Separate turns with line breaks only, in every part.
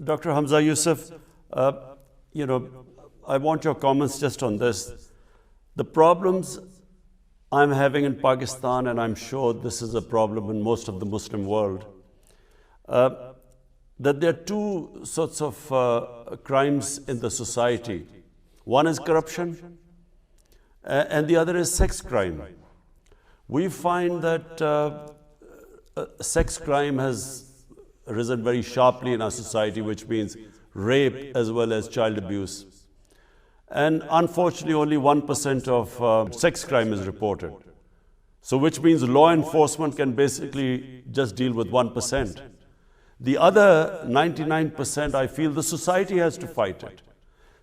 Dr. Hamza Yusuf, uh, I want your comments just on this. The problems I'm having in Pakistan, and I'm sure this is a problem in most of the Muslim world, that there are two sorts of crimes in the society. One is corruption, and the other is sex crime. We find that sex crime has risen very sharply in our society, which means rape as well as child abuse. And unfortunately, only 1% of sex crime is reported. So which means law enforcement can basically just deal with 1%. The other 99%, I feel the society has to fight it.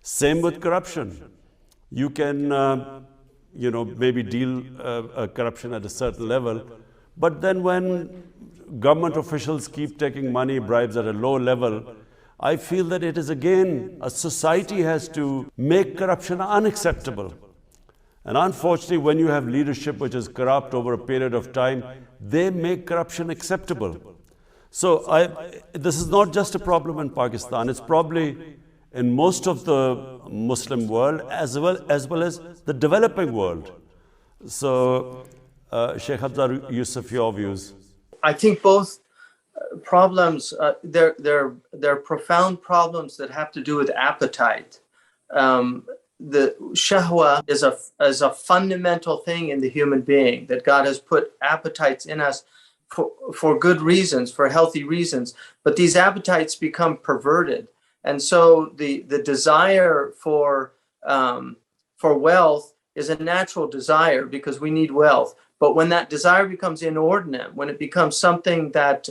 Same with corruption. You can, maybe deal corruption at a certain level, but then when government officials keep taking money, bribes at a low level, I feel that it is again, a society has to make corruption unacceptable. And unfortunately, when you have leadership which is corrupt over a period of time, they make corruption acceptable. So this is not just a problem in Pakistan, it's probably in most of the Muslim world as well as the developing world. So, Sheikh Hamza Yusuf, your views?
I think both problems, they're profound problems that have to do with appetite. The shahwa is a fundamental thing in the human being, that God has put appetites in us for good reasons, for healthy reasons. But these appetites become perverted. And so the desire for wealth is a natural desire because we need wealth. But when that desire becomes inordinate, when it becomes something that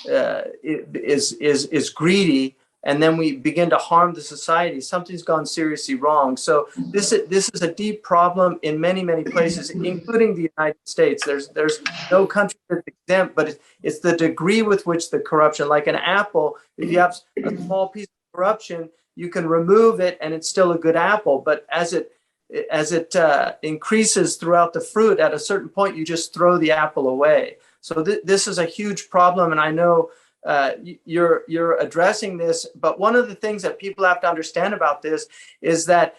is greedy, and then we begin to harm the society, something's gone seriously wrong. So this is a deep problem in many places, including the United States. There's no country that's exempt, but it's the degree with which the corruption, like an apple, if you have a small piece of corruption, you can remove it and it's still a good apple. But as it increases throughout the fruit, at a certain point, you just throw the apple away. So this is a huge problem, and I know you're addressing this. But one of the things that people have to understand about this is that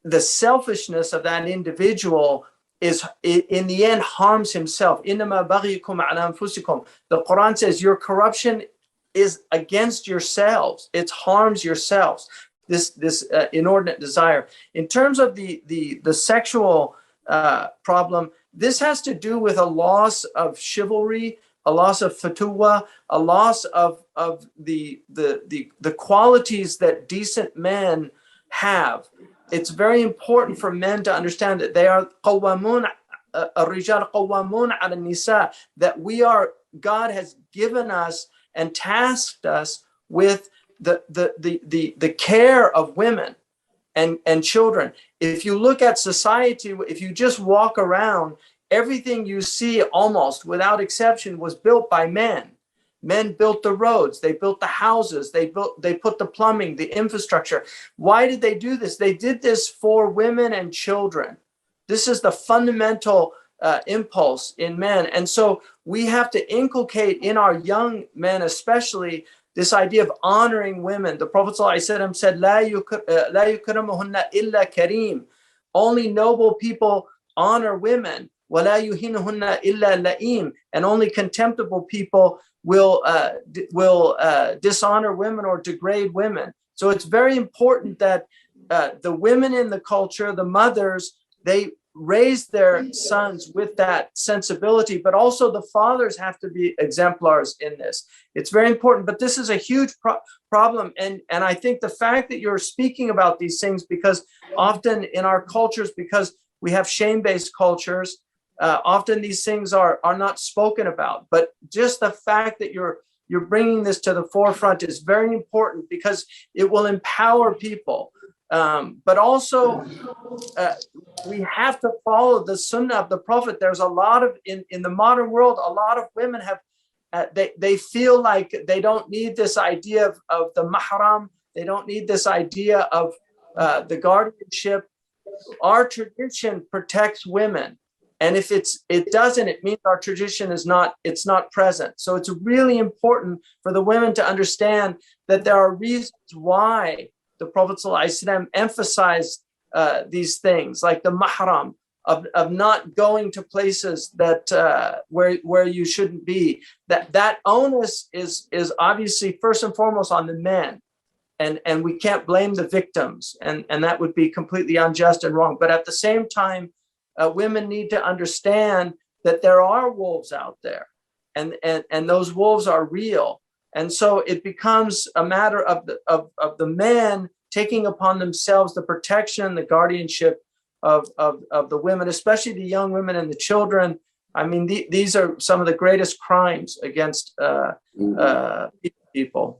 the selfishness of that individual is, in the end, harms himself. إِنَّمَا بَغِيكُمْ عَلَى أَنفُسِكُمْ. The Quran says your corruption is against yourselves. It harms yourselves. This inordinate desire. In terms of the sexual problem, this has to do with a loss of chivalry, a loss of fatuwa, a loss of the qualities that decent men have. It's very important for men to understand that they are قوامون الرجال قوامون على النساء, that God has given us and tasked us with the care of women and children. If you look at society, if you just walk around, everything you see almost without exception was built by men. Men built the roads, they built the houses, they put the plumbing, the infrastructure. Why did they do this? They did this for women and children. This is the fundamental impulse in men. And so we have to inculcate in our young men especially this idea of honoring women. The Prophet ﷺ said, "La yukrimuhunna illa kareem." Only noble people honor women. وَلَا يُهِنُهُنَّ إِلَّا لَئِيمٌ. And only contemptible people will dishonor women or degrade women. So it's very important that the women in the culture, the mothers, they raise their sons with that sensibility, but also the fathers have to be exemplars in this. It's very important, but this is a huge problem. And I think the fact that you're speaking about these things, because often in our cultures, because we have shame-based cultures, often these things are not spoken about. But just the fact that you're bringing this to the forefront is very important, because it will empower people. But also, we have to follow the sunnah of the Prophet. There's a lot of, in the modern world, a lot of women have, they feel like they don't need this idea of the mahram. They don't need this idea of the guardianship. Our tradition protects women. And if it doesn't, it means our tradition is not, it's not present. So it's really important for the women to understand that there are reasons why the Prophet ﷺ emphasized these things, like the mahram, of not going to places that where you shouldn't be. That onus is obviously first and foremost on the men, and we can't blame the victims, and that would be completely unjust and wrong. But at the same time, women need to understand that there are wolves out there, and those wolves are real. And so it becomes a matter of the men taking upon themselves the protection, the guardianship of the women, especially the young women and the children. I mean, these are some of the greatest crimes against people.